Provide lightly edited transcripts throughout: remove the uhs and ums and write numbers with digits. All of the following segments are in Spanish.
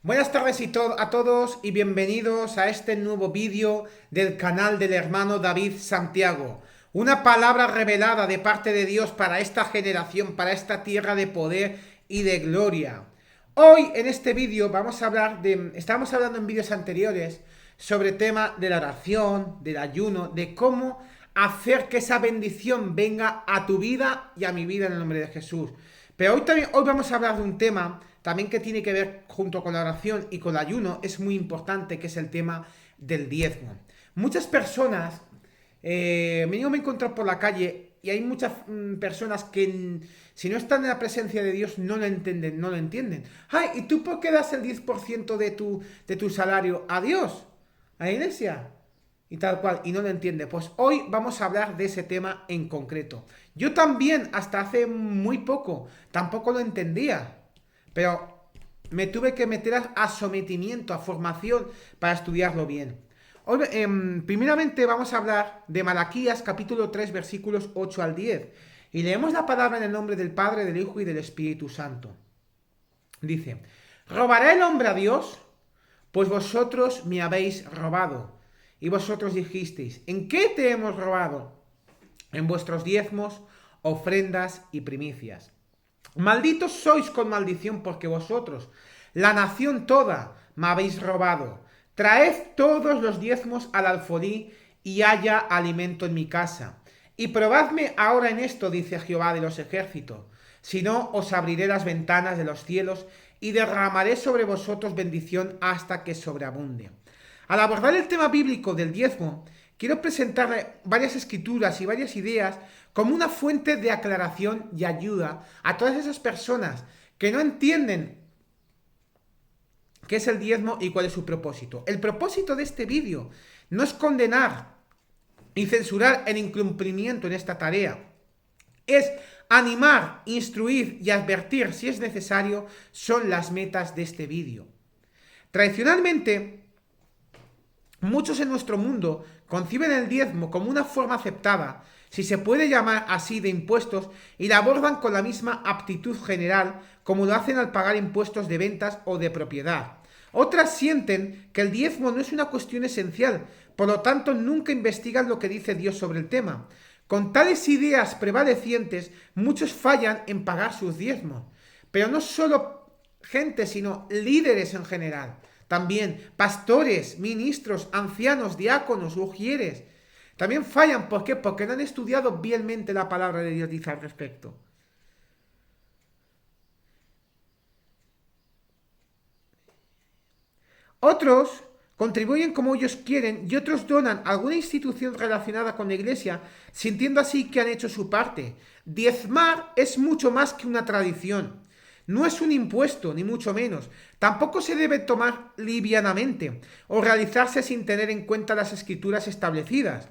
Buenas tardes a todos y bienvenidos a este nuevo vídeo del canal del hermano David Santiago. Una palabra revelada de parte de Dios para esta generación, para esta tierra de poder y de gloria. Hoy en este vídeo estábamos hablando en vídeos anteriores sobre el tema de la oración, del ayuno, de cómo hacer que esa bendición venga a tu vida y a mi vida en el nombre de Jesús. Pero hoy vamos a hablar de un tema también que tiene que ver junto con la oración y con el ayuno, es muy importante, que es el tema del diezmo. Muchas personas, me he encontrado por la calle y hay muchas personas que si no están en la presencia de Dios no lo entienden. Ay, ¿y tú por qué das el 10% de tu salario a Dios? ¿A la iglesia? Y tal cual, y no lo entiende. Pues hoy vamos a hablar de ese tema en concreto. Yo también, hasta hace muy poco, tampoco lo entendía, pero me tuve que meter a sometimiento, a formación, para estudiarlo bien. Hoy, primeramente vamos a hablar de Malaquías capítulo 3 versículos 8 al 10. Y leemos la palabra en el nombre del Padre, del Hijo y del Espíritu Santo. Dice: ¿robará el hombre a Dios? Pues vosotros me habéis robado. Y vosotros dijisteis: ¿en qué te hemos robado? En vuestros diezmos, ofrendas y primicias. Malditos sois con maldición, porque vosotros, la nación toda, me habéis robado. Traed todos los diezmos al alfolí, y haya alimento en mi casa. Y probadme ahora en esto, dice Jehová de los ejércitos, si no, os abriré las ventanas de los cielos y derramaré sobre vosotros bendición hasta que sobreabunde. Al abordar el tema bíblico del diezmo, quiero presentarle varias escrituras y varias ideas como una fuente de aclaración y ayuda a todas esas personas que no entienden qué es el diezmo y cuál es su propósito. El propósito de este vídeo no es condenar y censurar el incumplimiento en esta tarea. Es animar, instruir y advertir, si es necesario, son las metas de este vídeo. Tradicionalmente, muchos en nuestro mundo conciben el diezmo como una forma aceptada, si se puede llamar así, de impuestos, y la abordan con la misma aptitud general como lo hacen al pagar impuestos de ventas o de propiedad. Otras sienten que el diezmo no es una cuestión esencial, por lo tanto nunca investigan lo que dice Dios sobre el tema. Con tales ideas prevalecientes, muchos fallan en pagar sus diezmos. Pero no solo gente, sino líderes en general. También pastores, ministros, ancianos, diáconos, ujieres. También fallan, ¿por qué? Porque no han estudiado bienmente la palabra de Dios dice al respecto. Otros contribuyen como ellos quieren y otros donan a alguna institución relacionada con la iglesia, sintiendo así que han hecho su parte. Diezmar es mucho más que una tradición. No es un impuesto, ni mucho menos. Tampoco se debe tomar livianamente o realizarse sin tener en cuenta las escrituras establecidas.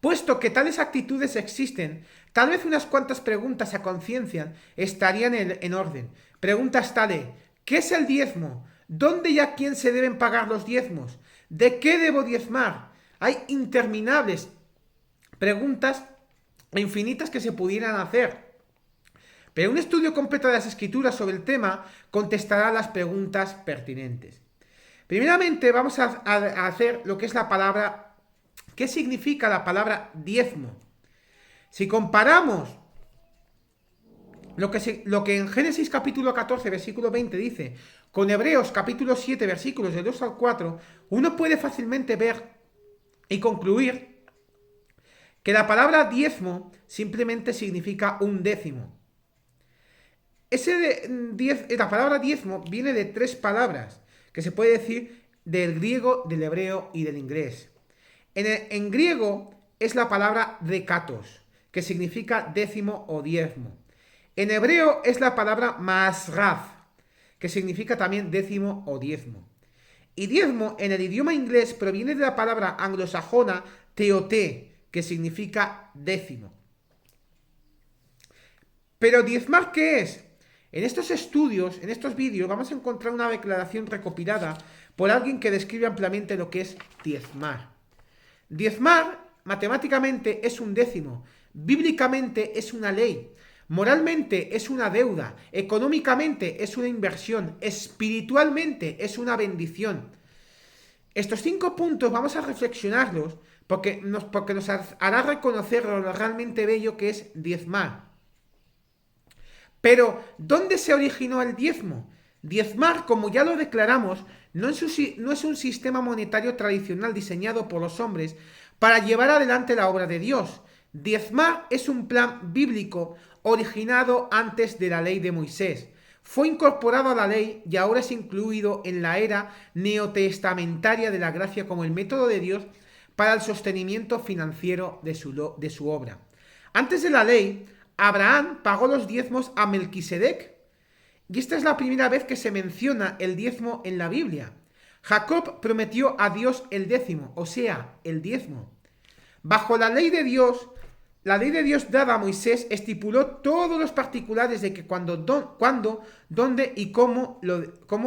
Puesto que tales actitudes existen, tal vez unas cuantas preguntas a conciencia estarían en orden. Preguntas tales: ¿qué es el diezmo? ¿Dónde y a quién se deben pagar los diezmos? ¿De qué debo diezmar? Hay interminables preguntas infinitas que se pudieran hacer. Pero un estudio completo de las escrituras sobre el tema contestará las preguntas pertinentes. Primeramente vamos a hacer lo que es la palabra. ¿Qué significa la palabra diezmo? Si comparamos lo que en Génesis capítulo 14 versículo 20 dice con Hebreos capítulo 7 versículos de 2 al 4, uno puede fácilmente ver y concluir que la palabra diezmo simplemente significa un décimo. La palabra diezmo viene de tres palabras que se puede decir del griego, del hebreo y del inglés. En griego es la palabra dekatos, que significa décimo o diezmo. En hebreo es la palabra masraf, que significa también décimo o diezmo. Y diezmo en el idioma inglés proviene de la palabra anglosajona teoté, que significa décimo. Pero diezmar, ¿qué es? En estos estudios, en estos vídeos, vamos a encontrar una declaración recopilada por alguien que describe ampliamente lo que es diezmar. Diezmar, matemáticamente, es un décimo. Bíblicamente es una ley. Moralmente es una deuda, económicamente es una inversión, espiritualmente es una bendición. Estos 5 puntos vamos a reflexionarlos porque nos hará reconocer lo realmente bello que es diezmar. Pero, ¿dónde se originó el diezmo? Diezmar, como ya lo declaramos, no es un sistema monetario tradicional diseñado por los hombres para llevar adelante la obra de Dios. Diezmar es un plan bíblico originado antes de la ley de Moisés. Fue incorporado a la ley y ahora es incluido en la era neotestamentaria de la gracia como el método de Dios para el sostenimiento financiero de su obra. Antes de la ley, Abraham pagó los diezmos a Melquisedec, y esta es la primera vez que se menciona el diezmo en la Biblia. Jacob prometió a Dios el décimo, o sea, el diezmo. Bajo la ley de Dios dada a Moisés estipuló todos los particulares de que cuándo, dónde y cómo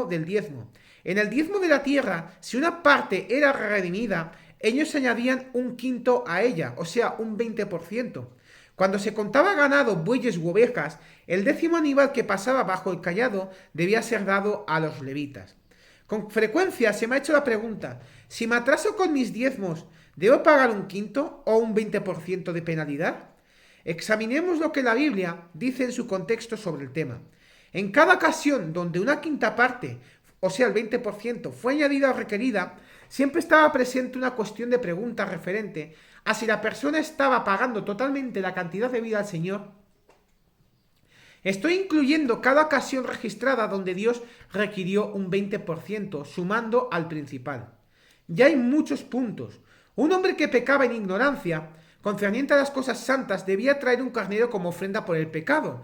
del diezmo. En el diezmo de la tierra, si una parte era redimida, ellos añadían un quinto a ella, o sea, un 20%. Cuando se contaba ganado, bueyes u ovejas, el décimo animal que pasaba bajo el cayado debía ser dado a los levitas. Con frecuencia se me ha hecho la pregunta, si me atraso con mis diezmos, ¿debo pagar un quinto o un 20% de penalidad? Examinemos lo que la Biblia dice en su contexto sobre el tema. En cada ocasión donde una quinta parte, o sea el 20%, fue añadida o requerida, siempre estaba presente una cuestión de pregunta referente a si la persona estaba pagando totalmente la cantidad debida al Señor. Estoy incluyendo cada ocasión registrada donde Dios requirió un 20%, sumando al principal. Ya hay muchos puntos. Un hombre que pecaba en ignorancia, concerniente a las cosas santas, debía traer un carnero como ofrenda por el pecado.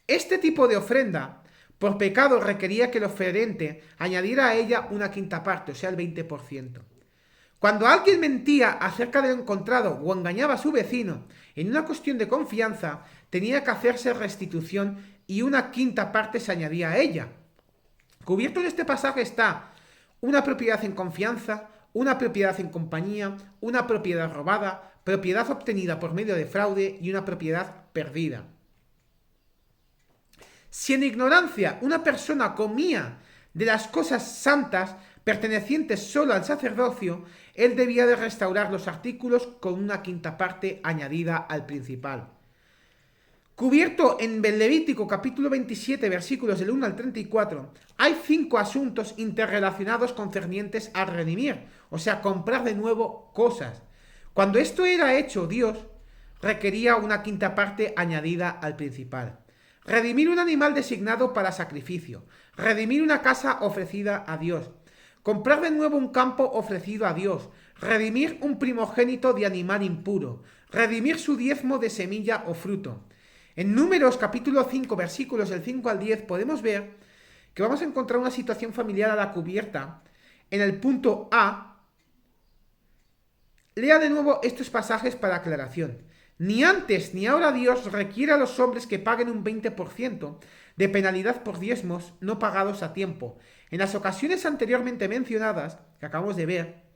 Este tipo de ofrenda, por pecado, requería que el oferente añadiera a ella una quinta parte, o sea, el 20%. Cuando alguien mentía acerca de lo encontrado o engañaba a su vecino en una cuestión de confianza, tenía que hacerse restitución y una quinta parte se añadía a ella. Cubierto en este pasaje está una propiedad en confianza, una propiedad en compañía, una propiedad robada, propiedad obtenida por medio de fraude y una propiedad perdida. Si en ignorancia una persona comía de las cosas santas pertenecientes solo al sacerdocio, él debía de restaurar los artículos con una quinta parte añadida al principal. Cubierto en Levítico capítulo 27 versículos del 1 al 34, hay 5 asuntos interrelacionados concernientes a redimir, o sea, comprar de nuevo cosas. Cuando esto era hecho, Dios requería una quinta parte añadida al principal. Redimir un animal designado para sacrificio, redimir una casa ofrecida a Dios, comprar de nuevo un campo ofrecido a Dios, redimir un primogénito de animal impuro, redimir su diezmo de semilla o fruto. En Números capítulo 5 versículos del 5 al 10 podemos ver que vamos a encontrar una situación familiar a la cubierta. En el punto A, lea de nuevo estos pasajes para aclaración. Ni antes ni ahora Dios requiere a los hombres que paguen un 20% de penalidad por diezmos no pagados a tiempo. En las ocasiones anteriormente mencionadas, que acabamos de ver,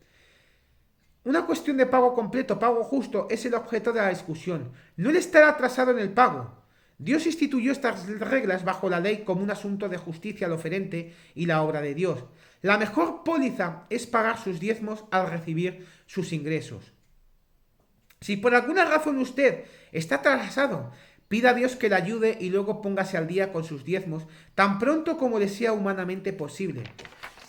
una cuestión de pago completo, pago justo, es el objeto de la discusión, no el estar atrasado en el pago. Dios instituyó estas reglas bajo la ley como un asunto de justicia al oferente y la obra de Dios. La mejor póliza es pagar sus diezmos al recibir sus ingresos. Si por alguna razón usted está atrasado, pida a Dios que le ayude y luego póngase al día con sus diezmos tan pronto como le sea humanamente posible.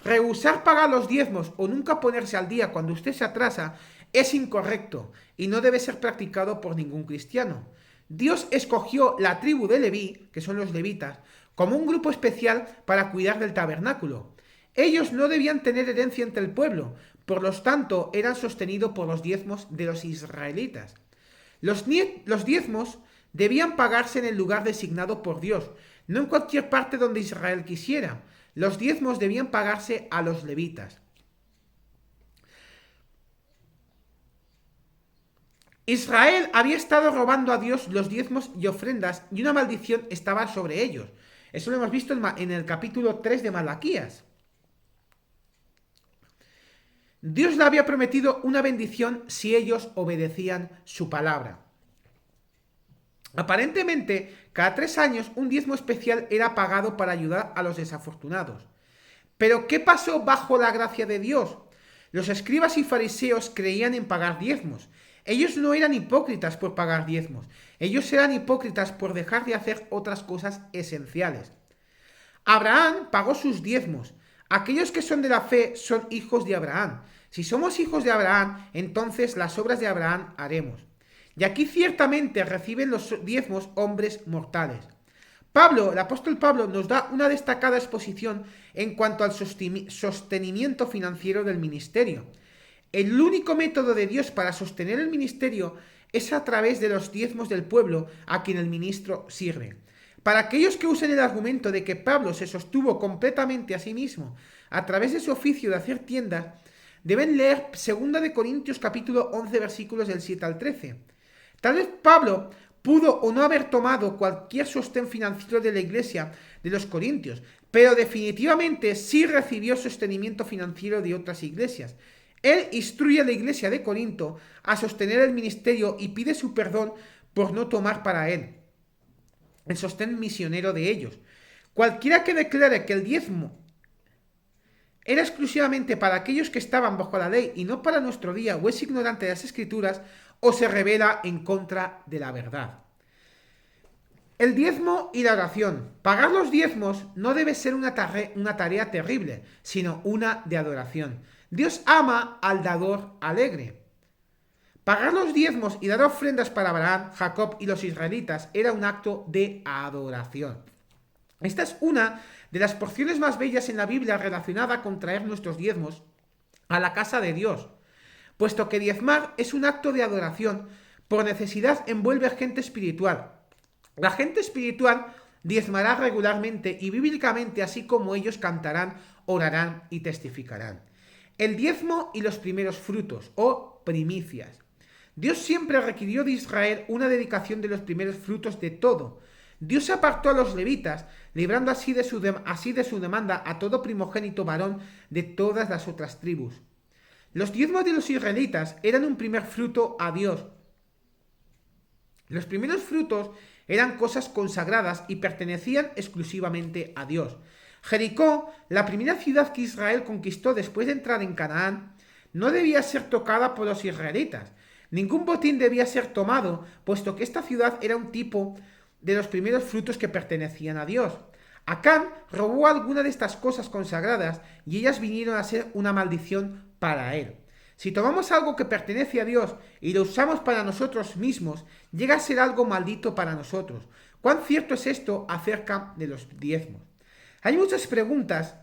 Rehusar pagar los diezmos o nunca ponerse al día cuando usted se atrasa es incorrecto y no debe ser practicado por ningún cristiano. Dios escogió la tribu de Leví, que son los levitas, como un grupo especial para cuidar del tabernáculo. Ellos no debían tener herencia entre el pueblo, por lo tanto eran sostenidos por los diezmos de los israelitas. Los diezmos debían pagarse en el lugar designado por Dios, no en cualquier parte donde Israel quisiera. Los diezmos debían pagarse a los levitas. Israel había estado robando a Dios los diezmos y ofrendas y una maldición estaba sobre ellos. Eso lo hemos visto en el capítulo 3 de Malaquías. Dios le había prometido una bendición si ellos obedecían su palabra. Aparentemente, cada 3 años un diezmo especial era pagado para ayudar a los desafortunados. Pero, ¿qué pasó bajo la gracia de Dios? Los escribas y fariseos creían en pagar diezmos. Ellos no eran hipócritas por pagar diezmos. Ellos eran hipócritas por dejar de hacer otras cosas esenciales. Abraham pagó sus diezmos. Aquellos que son de la fe son hijos de Abraham. Si somos hijos de Abraham, entonces las obras de Abraham haremos. Y aquí ciertamente reciben los diezmos hombres mortales. Pablo, el apóstol Pablo, nos da una destacada exposición en cuanto al sostenimiento financiero del ministerio. El único método de Dios para sostener el ministerio es a través de los diezmos del pueblo a quien el ministro sirve. Para aquellos que usen el argumento de que Pablo se sostuvo completamente a sí mismo a través de su oficio de hacer tiendas, deben leer 2 Corintios capítulo 11 versículos del 7 al 13. Tal vez Pablo pudo o no haber tomado cualquier sostén financiero de la iglesia de los Corintios, pero definitivamente sí recibió sostenimiento financiero de otras iglesias. Él instruye a la iglesia de Corinto a sostener el ministerio y pide su perdón por no tomar para él el sostén misionero de ellos. Cualquiera que declare que el diezmo era exclusivamente para aquellos que estaban bajo la ley y no para nuestro día, o es ignorante de las escrituras, o se revela en contra de la verdad. El diezmo y la oración. Pagar los diezmos no debe ser una tarea terrible, sino una de adoración. Dios ama al dador alegre. Pagar los diezmos y dar ofrendas para Abraham, Jacob y los israelitas era un acto de adoración. Esta es una de las porciones más bellas en la Biblia relacionada con traer nuestros diezmos a la casa de Dios, puesto que diezmar es un acto de adoración. Por necesidad envuelve a gente espiritual. La gente espiritual diezmará regularmente y bíblicamente, así como ellos cantarán, orarán y testificarán. El diezmo y los primeros frutos, o primicias. Dios siempre requirió de Israel una dedicación de los primeros frutos de todo. Dios apartó a los levitas, librando así de su demanda a todo primogénito varón de todas las otras tribus. Los diezmos de los israelitas eran un primer fruto a Dios. Los primeros frutos eran cosas consagradas y pertenecían exclusivamente a Dios. Jericó, la primera ciudad que Israel conquistó después de entrar en Canaán, no debía ser tocada por los israelitas. Ningún botín debía ser tomado, puesto que esta ciudad era un tipo de los primeros frutos que pertenecían a Dios. Acán robó alguna de estas cosas consagradas y ellas vinieron a ser una maldición para él. Si tomamos algo que pertenece a Dios y lo usamos para nosotros mismos, llega a ser algo maldito para nosotros. ¿Cuán cierto es esto acerca de los diezmos? Hay muchas preguntas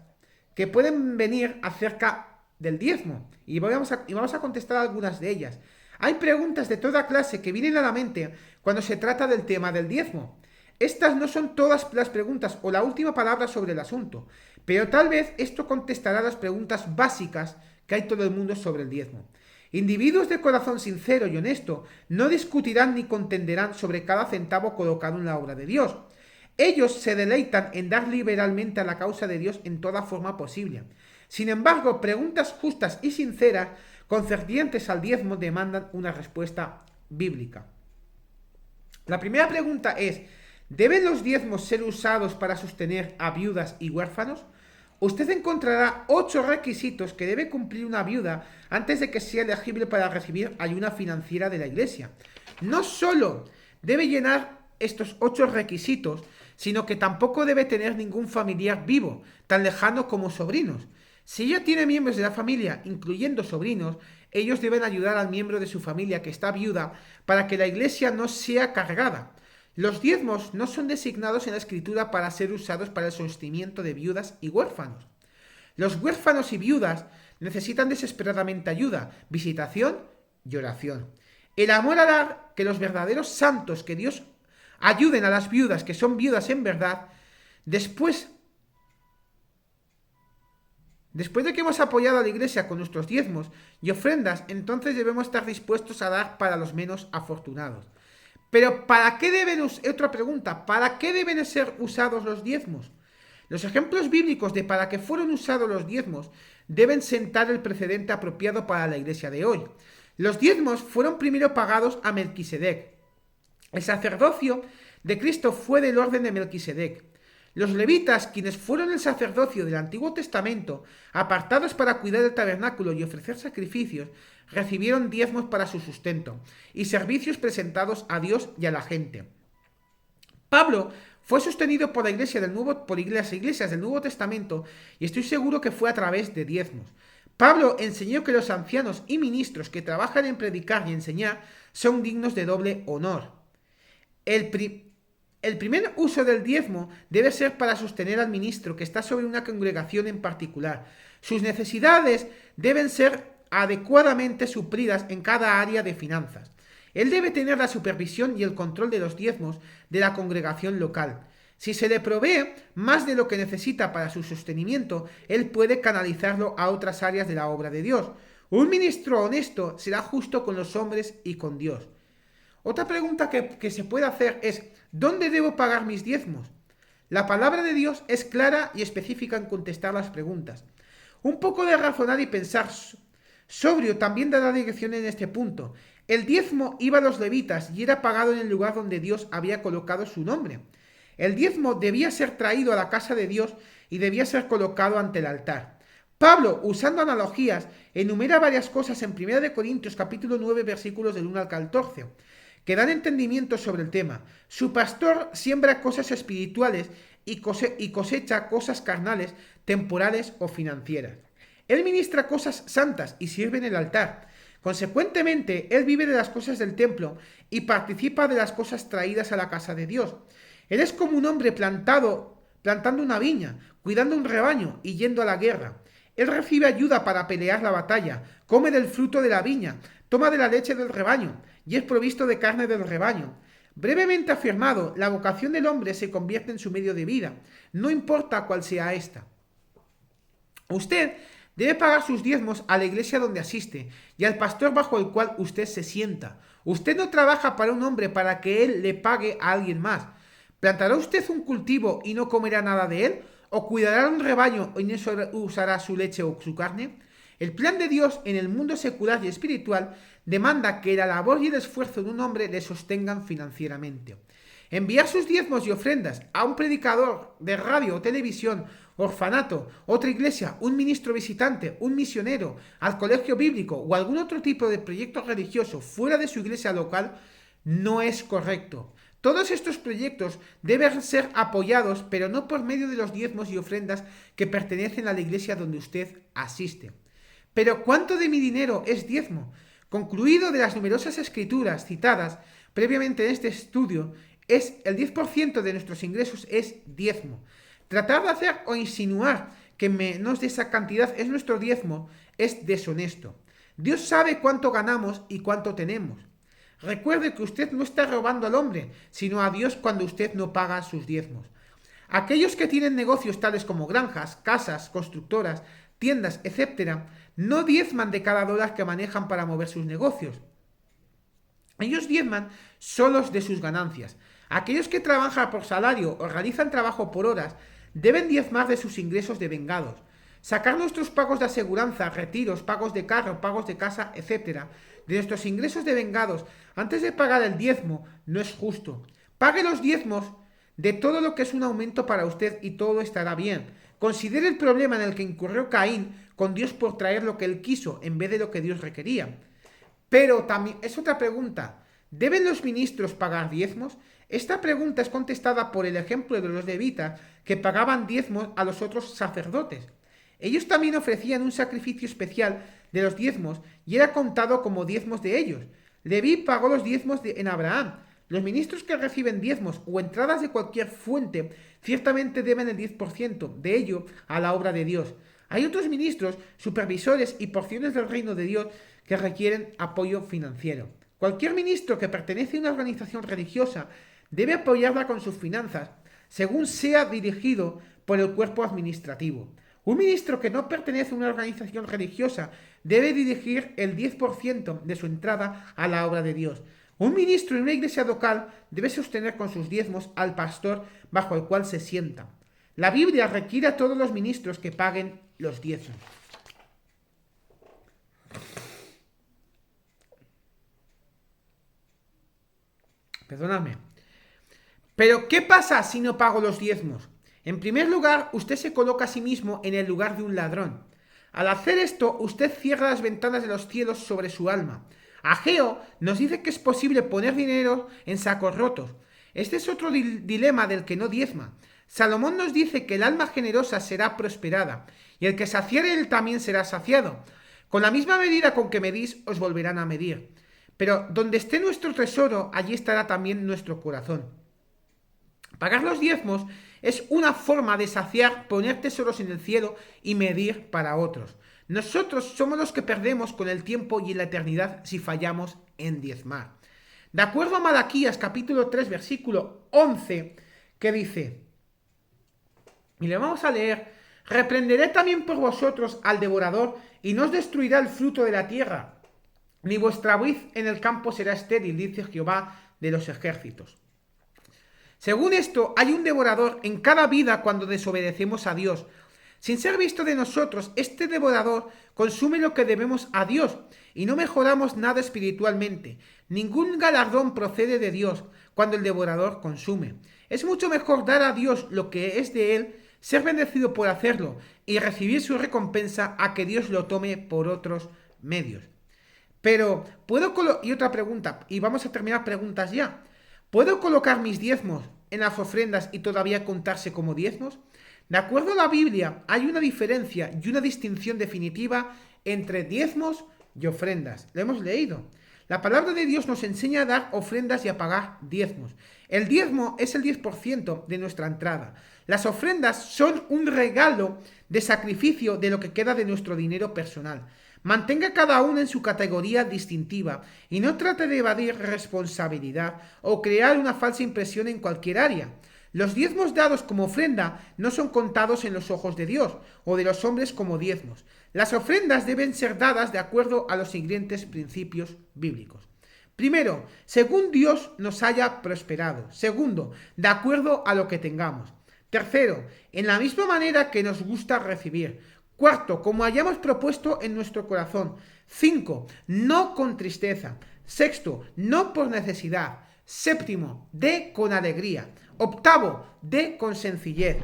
que pueden venir acerca del diezmo y vamos a contestar algunas de ellas. Hay preguntas de toda clase que vienen a la mente cuando se trata del tema del diezmo. Estas no son todas las preguntas o la última palabra sobre el asunto, pero tal vez esto contestará las preguntas básicas que hay todo el mundo sobre el diezmo. Individuos de corazón sincero y honesto no discutirán ni contenderán sobre cada centavo colocado en la obra de Dios. Ellos se deleitan en dar liberalmente a la causa de Dios en toda forma posible. Sin embargo, preguntas justas y sinceras concernientes al diezmo demandan una respuesta bíblica. La primera pregunta es: ¿deben los diezmos ser usados para sostener a viudas y huérfanos? Usted encontrará 8 requisitos que debe cumplir una viuda antes de que sea elegible para recibir ayuda financiera de la iglesia. No solo debe llenar estos 8 requisitos, sino que tampoco debe tener ningún familiar vivo, tan lejano como sobrinos. Si ella tiene miembros de la familia, incluyendo sobrinos, ellos deben ayudar al miembro de su familia que está viuda para que la iglesia no sea cargada. Los diezmos no son designados en la Escritura para ser usados para el sostenimiento de viudas y huérfanos. Los huérfanos y viudas necesitan desesperadamente ayuda, visitación y oración. El amor hará que los verdaderos santos que Dios ayuden a las viudas que son viudas en verdad. Después de que hemos apoyado a la iglesia con nuestros diezmos y ofrendas, entonces debemos estar dispuestos a dar para los menos afortunados. Pero ¿para qué otra pregunta, ¿para qué deben ser usados los diezmos? Los ejemplos bíblicos de para qué fueron usados los diezmos deben sentar el precedente apropiado para la iglesia de hoy. Los diezmos fueron primero pagados a Melquisedec. El sacerdocio de Cristo fue del orden de Melquisedec. Los levitas, quienes fueron el sacerdocio del Antiguo Testamento, apartados para cuidar del tabernáculo y ofrecer sacrificios, recibieron diezmos para su sustento y servicios presentados a Dios y a la gente. Pablo fue sostenido por las iglesias del Nuevo Testamento y estoy seguro que fue a través de diezmos. Pablo enseñó que los ancianos y ministros que trabajan en predicar y enseñar son dignos de doble honor. El primer uso del diezmo debe ser para sostener al ministro que está sobre una congregación en particular. Sus necesidades deben ser adecuadamente suplidas en cada área de finanzas. Él debe tener la supervisión y el control de los diezmos de la congregación local. Si se le provee más de lo que necesita para su sostenimiento, él puede canalizarlo a otras áreas de la obra de Dios. Un ministro honesto será justo con los hombres y con Dios. Otra pregunta que se puede hacer es, ¿dónde debo pagar mis diezmos? La palabra de Dios es clara y específica en contestar las preguntas. Un poco de razonar y pensar sobrio también dará dirección en este punto. El diezmo iba a los levitas y era pagado en el lugar donde Dios había colocado su nombre. El diezmo debía ser traído a la casa de Dios y debía ser colocado ante el altar. Pablo, usando analogías, enumera varias cosas en 1 Corintios capítulo 9 versículos del 1 al 14, que dan entendimiento sobre el tema. Su pastor siembra cosas espirituales y cosecha cosas carnales, temporales o financieras. Él ministra cosas santas y sirve en el altar. Consecuentemente, él vive de las cosas del templo y participa de las cosas traídas a la casa de Dios. Él es como un hombre plantando una viña, cuidando un rebaño y yendo a la guerra. Él recibe ayuda para pelear la batalla, come del fruto de la viña, toma de la leche del rebaño y es provisto de carne del rebaño. Brevemente afirmado, la vocación del hombre se convierte en su medio de vida, no importa cuál sea esta. Usted debe pagar sus diezmos a la iglesia donde asiste y al pastor bajo el cual usted se sienta. Usted no trabaja para un hombre para que él le pague a alguien más. ¿Plantará usted un cultivo y no comerá nada de él? ¿O cuidará un rebaño y no usará su leche o su carne? El plan de Dios en el mundo secular y espiritual demanda que la labor y el esfuerzo de un hombre le sostengan financieramente. Enviar sus diezmos y ofrendas a un predicador de radio o televisión, orfanato, otra iglesia, un ministro visitante, un misionero, al colegio bíblico o algún otro tipo de proyecto religioso fuera de su iglesia local no es correcto. Todos estos proyectos deben ser apoyados, pero no por medio de los diezmos y ofrendas que pertenecen a la iglesia donde usted asiste. Pero ¿cuánto de mi dinero es diezmo? Concluido de las numerosas escrituras citadas previamente en este estudio, es el 10% de nuestros ingresos es diezmo. Tratar de hacer o insinuar que menos de esa cantidad es nuestro diezmo es deshonesto. Dios sabe cuánto ganamos y cuánto tenemos. Recuerde que usted no está robando al hombre, sino a Dios cuando usted no paga sus diezmos. Aquellos que tienen negocios tales como granjas, casas, constructoras, tiendas, etc., no diezman de cada dólar que manejan para mover sus negocios. Ellos diezman solos de sus ganancias. Aquellos que trabajan por salario o realizan trabajo por horas deben diezmar de sus ingresos devengados. Sacar nuestros pagos de aseguranza, retiros, pagos de carro, pagos de casa, etc., de nuestros ingresos devengados antes de pagar el diezmo no es justo. Pague los diezmos de todo lo que es un aumento para usted y todo estará bien. Considere el problema en el que incurrió Caín con Dios por traer lo que él quiso en vez de lo que Dios requería. Pero también es otra pregunta. ¿Deben los ministros pagar diezmos? Esta pregunta es contestada por el ejemplo de los levitas que pagaban diezmos a los otros sacerdotes. Ellos también ofrecían un sacrificio especial de los diezmos y era contado como diezmos de ellos. Leví pagó los diezmos en Abraham. Los ministros que reciben diezmos o entradas de cualquier fuente ciertamente deben el 10% de ello a la obra de Dios. Hay otros ministros, supervisores y porciones del reino de Dios que requieren apoyo financiero. Cualquier ministro que pertenece a una organización religiosa debe apoyarla con sus finanzas, según sea dirigido por el cuerpo administrativo. Un ministro que no pertenece a una organización religiosa debe dirigir el 10% de su entrada a la obra de Dios. Un ministro en una iglesia local debe sostener con sus diezmos al pastor bajo el cual se sienta. La Biblia requiere a todos los ministros que paguen los diezmos. Perdóname. Pero, ¿qué pasa si no pago los diezmos? En primer lugar, usted se coloca a sí mismo en el lugar de un ladrón. Al hacer esto, usted cierra las ventanas de los cielos sobre su alma. Ageo nos dice que es posible poner dinero en sacos rotos. Este es otro dilema del que no diezma. Salomón nos dice que el alma generosa será prosperada, y el que saciare él también será saciado. Con la misma medida con que medís, os volverán a medir. Pero donde esté nuestro tesoro, allí estará también nuestro corazón. Pagar los diezmos es una forma de saciar, poner tesoros en el cielo y medir para otros. Nosotros somos los que perdemos con el tiempo y en la eternidad si fallamos en diezmar. De acuerdo a Malaquías capítulo 3 versículo 11, que dice, y le vamos a leer, reprenderé también por vosotros al devorador y no os destruirá el fruto de la tierra, ni vuestra vid en el campo será estéril, dice Jehová de los ejércitos. Según esto, hay un devorador en cada vida cuando desobedecemos a Dios. Sin ser visto de nosotros, este devorador consume lo que debemos a Dios y no mejoramos nada espiritualmente. Ningún galardón procede de Dios cuando el devorador consume. Es mucho mejor dar a Dios lo que es de Él, ser bendecido por hacerlo y recibir su recompensa a que Dios lo tome por otros medios. Pero, y otra pregunta, y vamos a terminar preguntas ya. ¿Puedo colocar mis diezmos en las ofrendas y todavía contarse como diezmos? De acuerdo a la Biblia, hay una diferencia y una distinción definitiva entre diezmos y ofrendas. Lo hemos leído. La palabra de Dios nos enseña a dar ofrendas y a pagar diezmos. El diezmo es el 10% de nuestra entrada. Las ofrendas son un regalo de sacrificio de lo que queda de nuestro dinero personal. Mantenga cada una en su categoría distintiva y no trate de evadir responsabilidad o crear una falsa impresión en cualquier área. Los diezmos dados como ofrenda no son contados en los ojos de Dios o de los hombres como diezmos. Las ofrendas deben ser dadas de acuerdo a los siguientes principios bíblicos. Primero, según Dios nos haya prosperado. Segundo, de acuerdo a lo que tengamos. Tercero, en la misma manera que nos gusta recibir. Cuarto, como hayamos propuesto en nuestro corazón. 5, no con tristeza. Sexto, no por necesidad. Séptimo, dé con alegría. Octavo, dé con sencillez.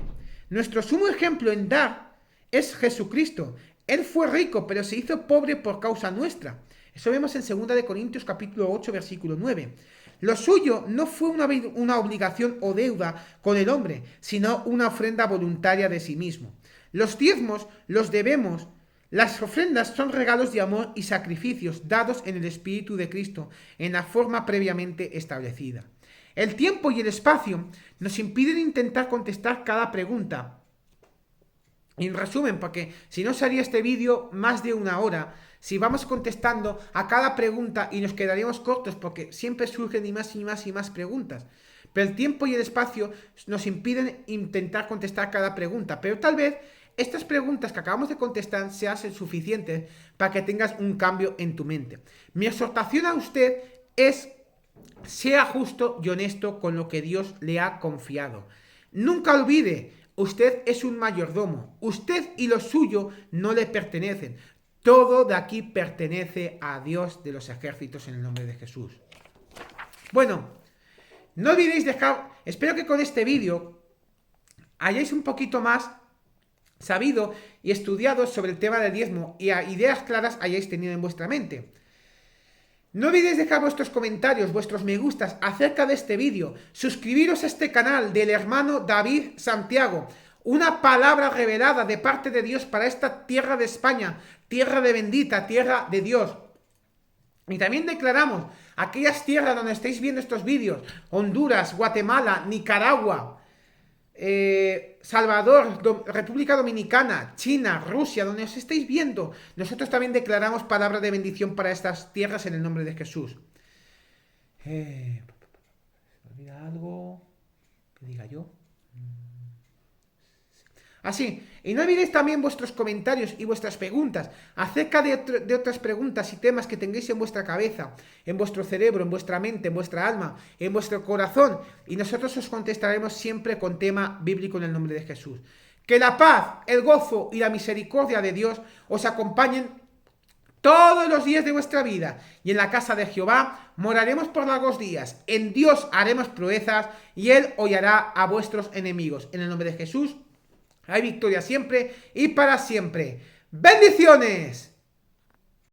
Nuestro sumo ejemplo en dar es Jesucristo. Él fue rico, pero se hizo pobre por causa nuestra. Eso vemos en 2 Corintios capítulo 8, versículo 9. Lo suyo no fue una obligación o deuda con el hombre, sino una ofrenda voluntaria de sí mismo. Los diezmos los debemos. Las ofrendas son regalos de amor y sacrificios dados en el Espíritu de Cristo, en la forma previamente establecida. El tiempo y el espacio nos impiden intentar contestar cada pregunta. En resumen, porque si no sería este vídeo más de 1 hora, si vamos contestando a cada pregunta y nos quedaríamos cortos porque siempre surgen y más preguntas. Pero el tiempo y el espacio nos impiden intentar contestar cada pregunta. Pero tal vez estas preguntas que acabamos de contestar se hacen suficientes para que tengas un cambio en tu mente. Mi exhortación a usted es: sea justo y honesto con lo que Dios le ha confiado. Nunca olvide, usted es un mayordomo. Usted y lo suyo no le pertenecen. Todo de aquí pertenece a Dios de los ejércitos en el nombre de Jesús. Bueno, no olvidéis dejar... Espero que con este vídeo hayáis un poquito más sabido y estudiado sobre el tema del diezmo y a ideas claras hayáis tenido en vuestra mente. No olvidéis dejar vuestros comentarios, vuestros me gustas acerca de este vídeo, suscribiros a este canal del hermano David Santiago, una palabra revelada de parte de Dios para esta tierra de España, tierra de bendita, tierra de Dios. Y también declaramos aquellas tierras donde estáis viendo estos vídeos, Honduras, Guatemala, Nicaragua, Salvador, República Dominicana, China, Rusia, donde os estáis viendo, nosotros también declaramos palabra de bendición para estas tierras en el nombre de Jesús. ¿Me olvida algo que diga yo? Así, y no olvidéis también vuestros comentarios y vuestras preguntas acerca de otras preguntas y temas que tengáis en vuestra cabeza, en vuestro cerebro, en vuestra mente, en vuestra alma, en vuestro corazón, y nosotros os contestaremos siempre con tema bíblico en el nombre de Jesús. Que la paz, el gozo y la misericordia de Dios os acompañen todos los días de vuestra vida, y en la casa de Jehová moraremos por largos días. En Dios haremos proezas, y Él hollará a vuestros enemigos. En el nombre de Jesús hay victoria siempre y para siempre. ¡Bendiciones!